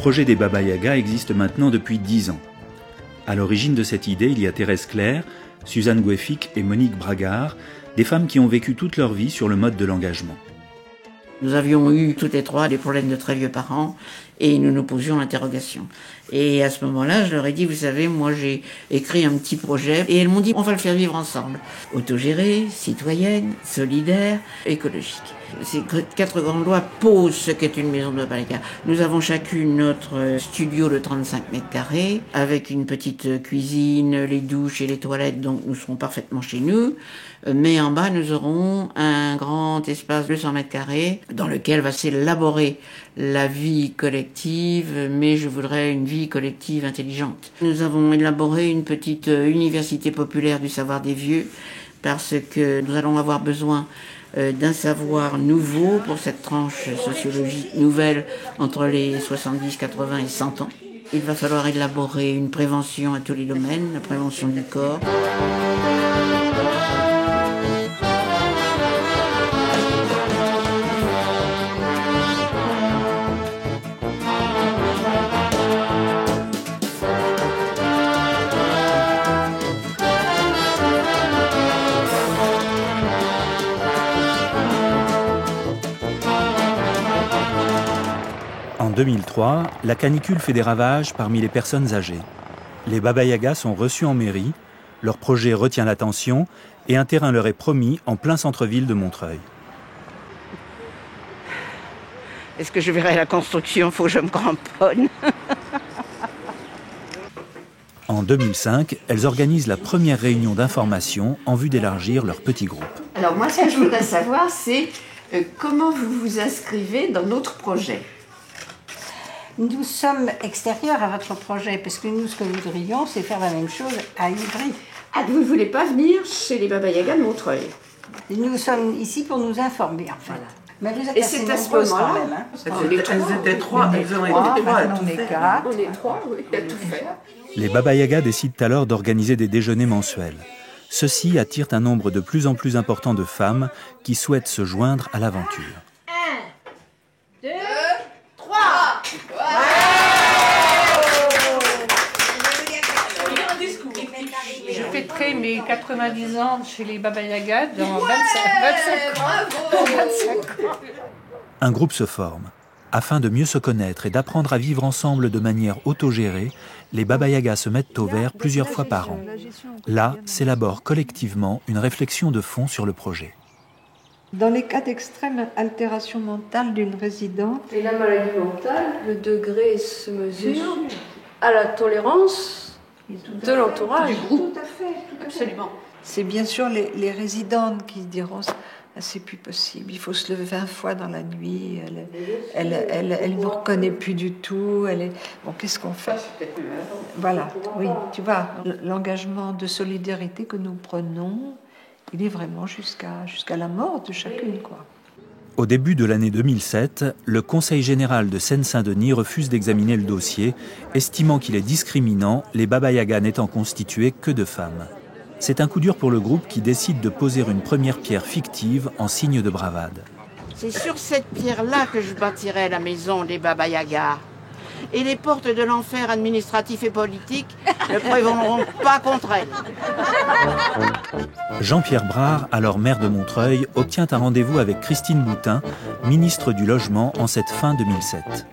projet des Baba Yaga existe maintenant depuis 10 ans. À l'origine de cette idée, il y a Thérèse Claire, Suzanne Goueffic et Monique Bragard, des femmes qui ont vécu toute leur vie sur le mode de l'engagement. Nous avions eu toutes les trois des problèmes de très vieux parents et nous nous posions l'interrogation. Et à ce moment-là, je leur ai dit, vous savez, moi j'ai écrit un petit projet et elles m'ont dit, on va le faire vivre ensemble. Autogérée, citoyenne, solidaire, écologique. Ces 4 grandes lois posent ce qu'est une maison de Baba Yaga. Nous avons chacune notre studio de 35 mètres carrés avec une petite cuisine, les douches et les toilettes, donc nous serons parfaitement chez nous. Mais en bas, nous aurons un grand espace de 100 mètres carrés dans lequel va s'élaborer la vie collective, mais je voudrais une vie collective intelligente. Nous avons élaboré une petite université populaire du savoir des vieux parce que nous allons avoir besoin d'un savoir nouveau pour cette tranche sociologique nouvelle entre les 70, 80 et 100 ans. Il va falloir élaborer une prévention à tous les domaines, la prévention du corps. En 2003, la canicule fait des ravages parmi les personnes âgées. Les Baba Yaga sont reçus en mairie, leur projet retient l'attention et un terrain leur est promis en plein centre-ville de Montreuil. Est-ce que je verrai la construction? Il faut que je me cramponne. En 2005, elles organisent la première réunion d'information en vue d'élargir leur petit groupe. Alors moi, ce que je voudrais savoir, c'est comment vous vous inscrivez dans notre projet. Nous sommes extérieurs à votre projet, parce que nous, ce que nous voudrions, c'est faire la même chose à Ivry. Ah, vous ne voulez pas venir chez les Baba Yaga de Montreuil? Nous sommes ici pour nous informer, en fait. Mais vous êtes et assez c'est à ce nombreuses moment-là. quand même. Hein. Elles étaient trois, elles ont été trois à tout faire. On est 3, oui, à tout faire. Les Baba Yaga décident alors d'organiser des déjeuners mensuels. Ceux-ci attirent un nombre de plus en plus important de femmes qui souhaitent se joindre à l'aventure. 1, 2, 3. Je fêterai mes 90 ans chez les Baba Yaga dans 25 ans. Un groupe se forme. Afin de mieux se connaître et d'apprendre à vivre ensemble de manière autogérée, les Baba Yaga se mettent au vert plusieurs fois par an. Là, s'élabore collectivement une réflexion de fond sur le projet. Dans les cas d'extrême altération mentale d'une résidente, Et la maladie mentale, le degré se mesure à la tolérance de l'entourage. tout à fait. Absolument. C'est bien sûr les résidentes qui diront c'est plus possible, il faut se lever 20 fois dans la nuit, elle ne nous reconnaît plus du tout, bon, qu'est-ce qu'on fait? Voilà, oui, tu vois, l'engagement de solidarité que nous prenons, il est vraiment jusqu'à la mort de chacune, quoi. Au début de l'année 2007, le Conseil général de Seine-Saint-Denis refuse d'examiner le dossier, estimant qu'il est discriminant, les Baba Yaga n'étant constitués que de femmes. C'est un coup dur pour le groupe qui décide de poser une première pierre fictive en signe de bravade. C'est sur cette pierre-là que je bâtirai la maison des Baba Yaga. Et les portes de l'enfer administratif et politique ne prévaudront pas contre elle. Jean-Pierre Brard, alors maire de Montreuil, obtient un rendez-vous avec Christine Boutin, ministre du Logement, en cette fin 2007.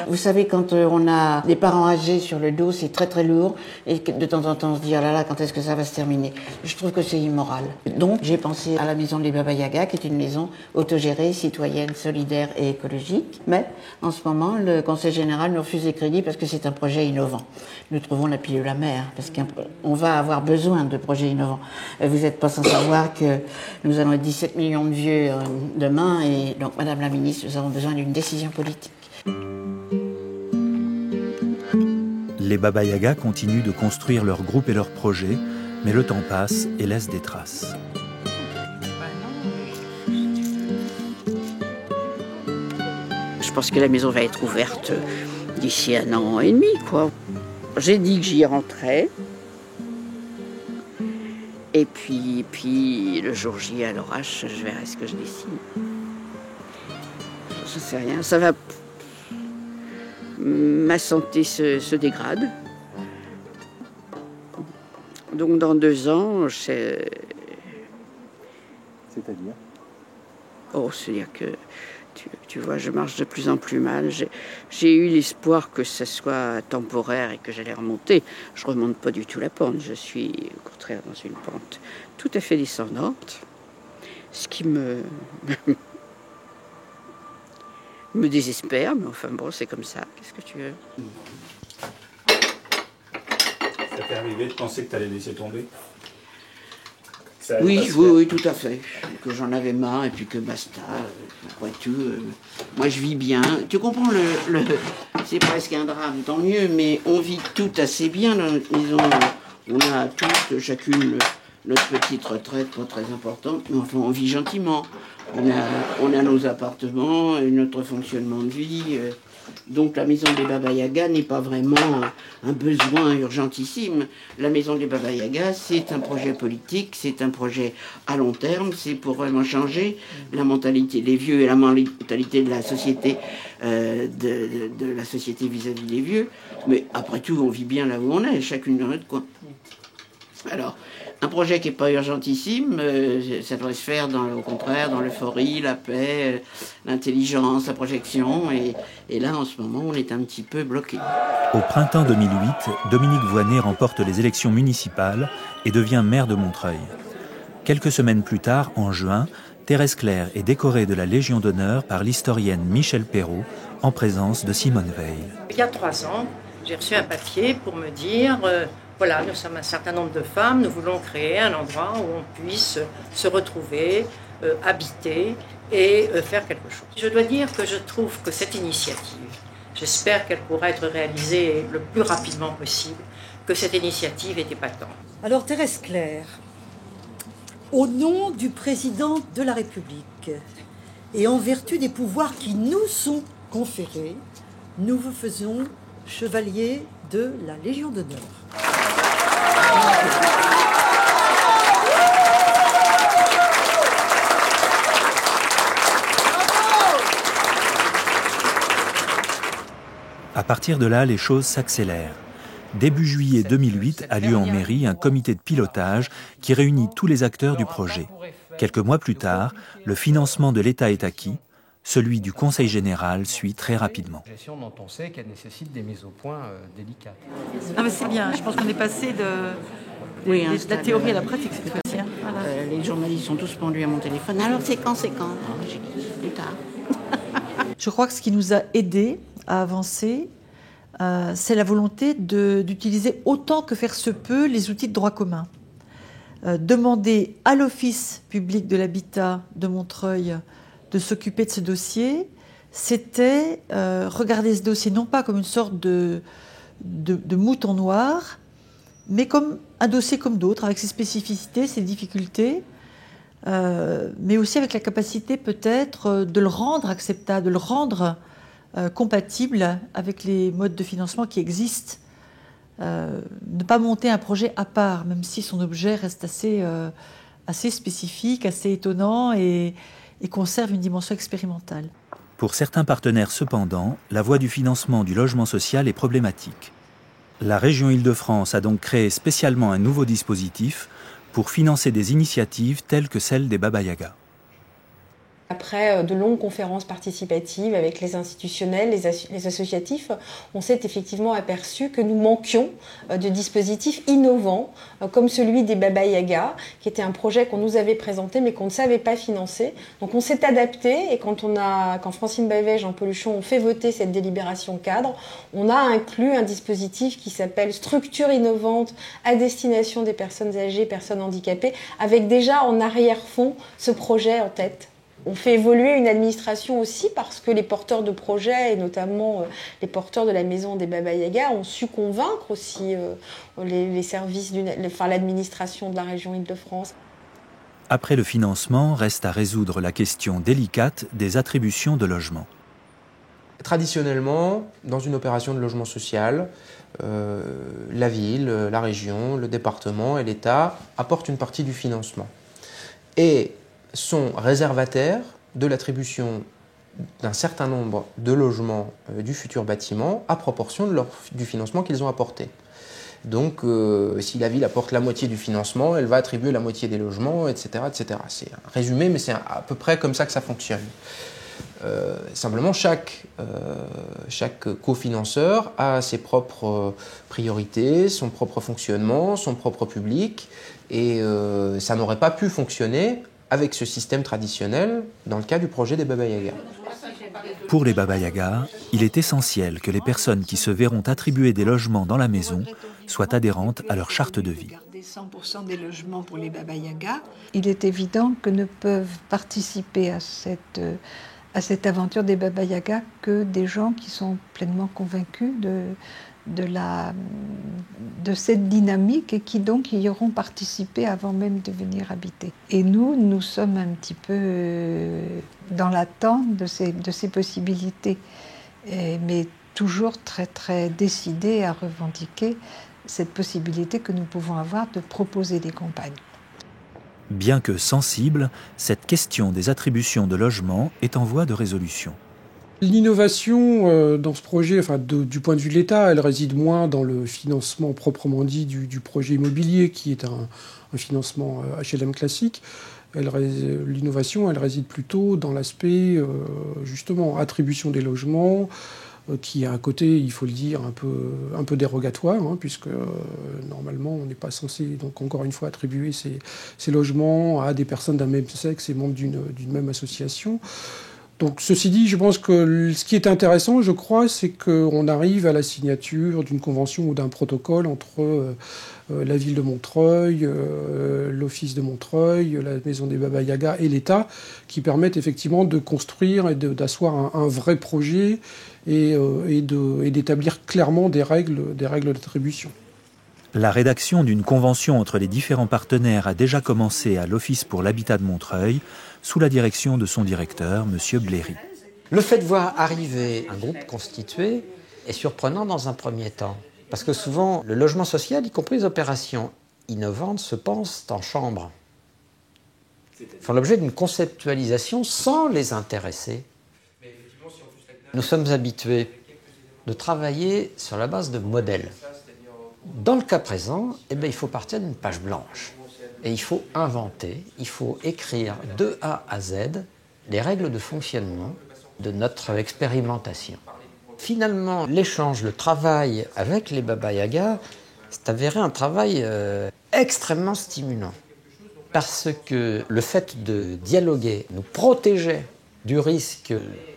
Vous savez, quand on a des parents âgés sur le dos, c'est très très lourd. Et de temps en temps, on se dit, oh là là, quand est-ce que ça va se terminer? Je trouve que c'est immoral. Donc, j'ai pensé à la maison des Baba Yaga, qui est une maison autogérée, citoyenne, solidaire et écologique. Mais, en ce moment, le Conseil général nous refuse les crédits parce que c'est un projet innovant. Nous trouvons la pile de la mer, parce qu'on va avoir besoin de projets innovants. Vous n'êtes pas sans savoir que nous allons être 17 millions de vieux demain, et donc, Madame la Ministre, nous avons besoin d'une décision politique. Les Baba Yaga continuent de construire leur groupe et leurs projets, mais le temps passe et laisse des traces. Je pense que la maison va être ouverte d'ici 1 an et demi, quoi. J'ai dit que j'y rentrais. Et puis le jour J à l'orage, je verrai ce que je décide. Je sais rien, ça va... ma santé se dégrade. Donc dans 2 ans, c'est... C'est-à-dire ? Oh, c'est-à-dire que, tu vois, je marche de plus en plus mal. J'ai eu l'espoir que ce soit temporaire et que j'allais remonter. Je ne remonte pas du tout la pente. Je suis, au contraire, dans une pente tout à fait descendante. Ce qui me désespère, mais enfin bon, c'est comme ça. Qu'est-ce que tu veux ? Ça t'est arrivé de penser que tu allais laisser tomber ? Oui, tout à fait. Que j'en avais marre et puis que basta. Après tout, moi je vis bien. Tu comprends, c'est presque un drame, tant mieux, mais on vit tout assez bien dans notre maison. On a toutes, chacune, notre petite retraite, pas très importante, mais enfin on vit gentiment. On a nos appartements et notre fonctionnement de vie. Donc la maison des Baba Yaga n'est pas vraiment un besoin urgentissime. La maison des Baba Yaga, c'est un projet politique, c'est un projet à long terme, c'est pour vraiment changer la mentalité des vieux et la mentalité de la société, de la société vis-à-vis des vieux. Mais après tout, on vit bien là où on est, chacune dans notre coin. Alors, un projet qui n'est pas urgentissime, ça devrait se faire au contraire dans l'euphorie, la paix, l'intelligence, la projection. Et là, en ce moment, on est un petit peu bloqué. Au printemps 2008, Dominique Voynet remporte les élections municipales et devient maire de Montreuil. Quelques semaines plus tard, en juin, Thérèse Claire est décorée de la Légion d'honneur par l'historienne Michèle Perrault, en présence de Simone Veil. Il y a 3 ans, j'ai reçu un papier pour me dire... Voilà, nous sommes un certain nombre de femmes, nous voulons créer un endroit où on puisse se retrouver, habiter et faire quelque chose. Je dois dire que je trouve que cette initiative, j'espère qu'elle pourra être réalisée le plus rapidement possible, que cette initiative est épatante. Alors Thérèse Claire, au nom du président de la République et en vertu des pouvoirs qui nous sont conférés, nous vous faisons chevalier de la Légion d'honneur. À partir de là, les choses s'accélèrent. Début juillet 2008 a lieu en mairie un comité de pilotage qui réunit tous les acteurs du projet. Quelques mois plus tard, le financement de l'État est acquis. Celui du Conseil général suit très rapidement. Une gestion dont on sait qu'elle nécessite des mises au point délicates. Ah mais c'est bien, je pense qu'on est passé de la théorie à la pratique cette fois-ci. Hein. Voilà. Les journalistes sont tous pendus à mon téléphone. Alors c'est quand J'ai dit plus tard. Je crois que ce qui nous a aidés à avancer, c'est la volonté d'utiliser autant que faire se peut les outils de droit commun. Demander à l'Office public de l'habitat de Montreuil de s'occuper de ce dossier, c'était regarder ce dossier non pas comme une sorte de mouton noir, mais comme un dossier comme d'autres, avec ses spécificités, ses difficultés, mais aussi avec la capacité peut-être de le rendre acceptable, de le rendre compatible avec les modes de financement qui existent. Ne pas monter un projet à part, même si son objet reste assez spécifique, assez étonnant et conserve une dimension expérimentale. Pour certains partenaires cependant, la voie du financement du logement social est problématique. La région Île-de-France a donc créé spécialement un nouveau dispositif pour financer des initiatives telles que celle des Baba Yaga. Après de longues conférences participatives avec les institutionnels, les associatifs, on s'est effectivement aperçu que nous manquions de dispositifs innovants, comme celui des Baba Yaga, qui était un projet qu'on nous avait présenté mais qu'on ne savait pas financer. Donc on s'est adapté et quand Francine Bavet et Jean Peluchon ont fait voter cette délibération cadre, on a inclus un dispositif qui s'appelle Structure innovante à destination des personnes âgées, personnes handicapées, avec déjà en arrière-fond ce projet en tête. On fait évoluer une administration aussi parce que les porteurs de projets, et notamment les porteurs de la maison des Baba Yaga, ont su convaincre aussi les services, l'administration de la région Île-de-France. Après le financement, reste à résoudre la question délicate des attributions de logement. Traditionnellement, dans une opération de logement social, la ville, la région, le département et l'État apportent une partie du financement. Et sont réservataires de l'attribution d'un certain nombre de logements du futur bâtiment à proportion du financement qu'ils ont apporté. Donc, si la ville apporte la moitié du financement, elle va attribuer la moitié des logements, etc. etc. C'est un résumé, mais c'est à peu près comme ça que ça fonctionne. Simplement, chaque cofinanceur a ses propres priorités, son propre fonctionnement, son propre public, et ça n'aurait pas pu fonctionner avec ce système traditionnel dans le cas du projet des Baba Yaga. Pour les Baba Yaga, il est essentiel que les personnes qui se verront attribuer des logements dans la maison soient adhérentes à leur charte de vie. 100% des logements pour les Baba Yaga. Il est évident que ne peuvent participer à cette aventure des Baba Yaga que des gens qui sont pleinement convaincus de cette dynamique et qui donc y auront participé avant même de venir habiter. Et nous sommes un petit peu dans l'attente de ces possibilités, mais toujours très très décidés à revendiquer cette possibilité que nous pouvons avoir de proposer des campagnes. Bien que sensible, cette question des attributions de logements est en voie de résolution. L'innovation dans ce projet, du point de vue de l'État, elle réside moins dans le financement proprement dit du projet immobilier, qui est un financement HLM classique. L'innovation, elle réside plutôt dans l'aspect, justement, attribution des logements, qui a un côté, il faut le dire, un peu dérogatoire, puisque normalement on n'est pas censé, donc encore une fois, attribuer ces logements à des personnes d'un même sexe et membres d'une même association. Donc ceci dit, je pense que ce qui est intéressant, je crois, c'est qu'on arrive à la signature d'une convention ou d'un protocole entre la ville de Montreuil, l'office de Montreuil, la maison des Baba Yaga et l'État, qui permettent effectivement de construire et d'asseoir un vrai projet et d'établir clairement des règles d'attribution. La rédaction d'une convention entre les différents partenaires a déjà commencé à l'Office pour l'habitat de Montreuil, sous la direction de son directeur, M. Bléry. Le fait de voir arriver un groupe constitué est surprenant dans un premier temps. Parce que souvent, le logement social, y compris les opérations innovantes, se pensent en chambre. Font l'objet d'une conceptualisation sans les intéresser. Nous sommes habitués de travailler sur la base de modèles. Dans le cas présent, il faut partir d'une page blanche. Et il faut inventer, il faut écrire de A à Z les règles de fonctionnement de notre expérimentation. Finalement, l'échange, le travail avec les Baba Yaga, c'est avéré un travail extrêmement stimulant. Parce que le fait de dialoguer nous protégeait du risque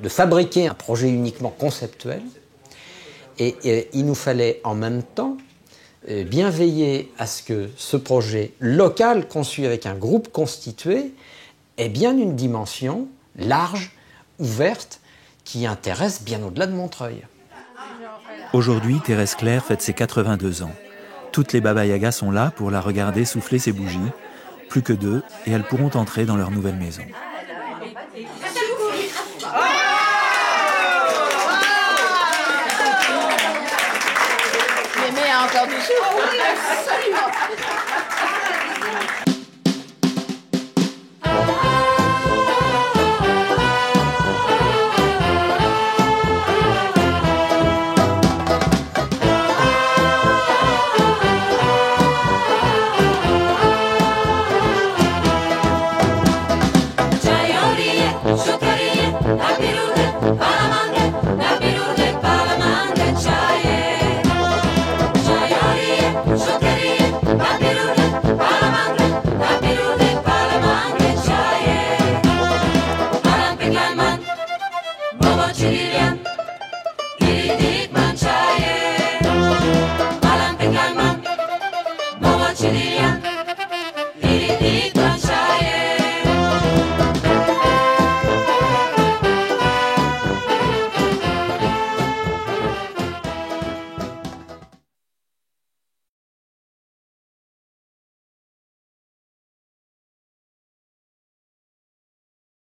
de fabriquer un projet uniquement conceptuel. Et il nous fallait en même temps bien veiller à ce que ce projet local conçu avec un groupe constitué ait bien une dimension large, ouverte, qui intéresse bien au-delà de Montreuil. Aujourd'hui, Thérèse Claire fête ses 82 ans. Toutes les Baba Yaga sont là pour la regarder souffler ses bougies. Plus que 2, et elles pourront entrer dans leur nouvelle maison. Mais encore du souffle. Chilian.